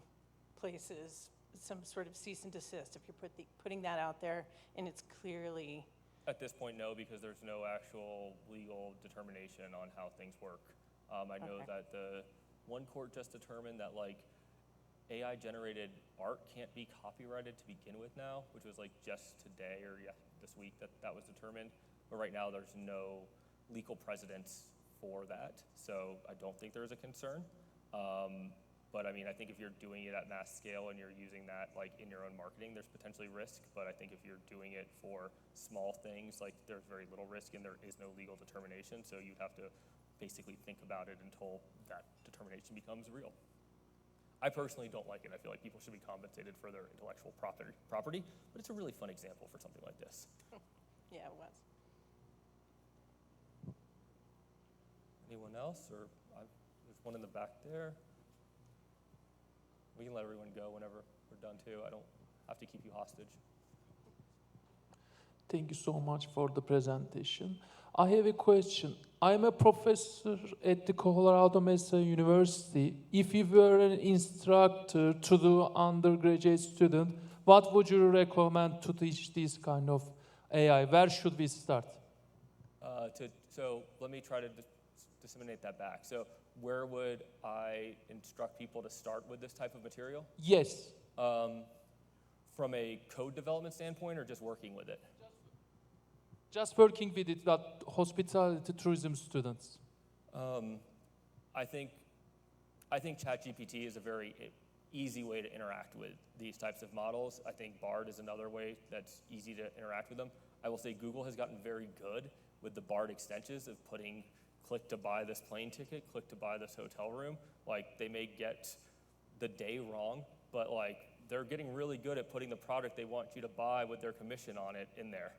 places some sort of cease and desist if you're putting that out there and it's clearly At this point, no, because there's no actual legal determination on how things work. I know Okay. that the one court just determined that like AI generated art can't be copyrighted to begin with now, which was like just today or this week that was determined. But right now there's no legal precedence for that, so I don't think there's a concern. But I mean, I think if you're doing it at mass scale and you're using that like in your own marketing, there's potentially risk. But I think if you're doing it for small things, like there's very little risk and there is no legal determination. So you'd have to basically think about it until that determination becomes real. I personally don't like it. I feel like people should be compensated for their intellectual property, but it's a really fun example for something like this. Yeah, it was. Anyone else? Or there's one in the back there. We can let everyone go whenever we're done too. I don't have to keep you hostage. Thank you so much for the presentation. I have a question. I'm a professor at the Colorado Mesa University. If you were an instructor to the undergraduate student, what would you recommend to teach this kind of AI? Where should we start? So let me try to disseminate that back. So where would I instruct people to start with this type of material? Yes. From a code development standpoint or just working with it? Just working with it, that hospitality tourism students. I think ChatGPT is a very easy way to interact with these types of models. I think Bard is another way that's easy to interact with them. I will say Google has gotten very good with the Bard extensions of putting click to buy this plane ticket, click to buy this hotel room. Like they may get the day wrong, but like they're getting really good at putting the product they want you to buy with their commission on it in there.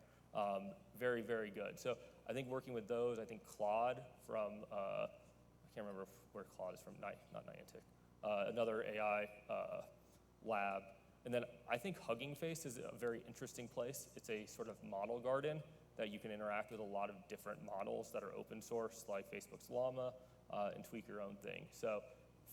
Very, very good. So I think working with those, I think Claude from, I can't remember where Claude is from, not Niantic, another AI lab. And then I think Hugging Face is a very interesting place. It's a sort of model garden that you can interact with a lot of different models that are open source, like Facebook's Llama, and tweak your own thing. So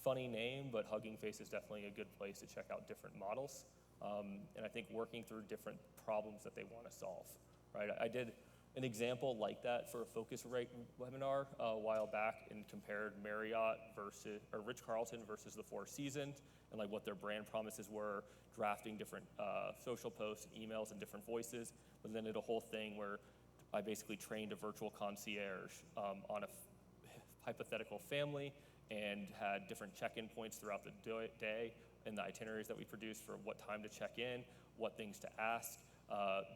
funny name, but Hugging Face is definitely a good place to check out different models. And I think working through different problems that they want to solve. Right? I did an example like that for a Focusrite webinar a while back and compared Marriott versus, or Ritz-Carlton versus the Four Seasons and like what their brand promises were, drafting different social posts and emails in different voices, but then did a whole thing where I basically trained a virtual concierge on a hypothetical family and had different check-in points throughout the day and the itineraries that we produced for what time to check in, what things to ask,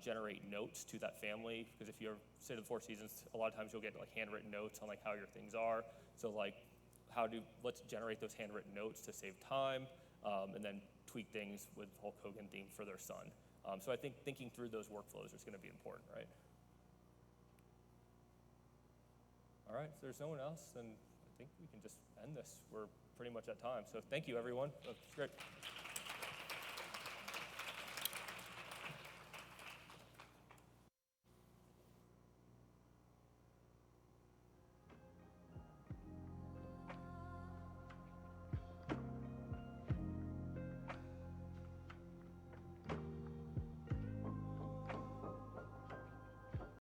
generate notes to that family, because if you stay to the Four Seasons, a lot of times you'll get like handwritten notes on like how your things are. So like, let's generate those handwritten notes to save time, and then tweak things with Hulk Hogan theme for their son. So I think thinking through those workflows is going to be important, right? All right, if there's no one else, then I think we can just end this. We're pretty much at time. So thank you, everyone. That's great.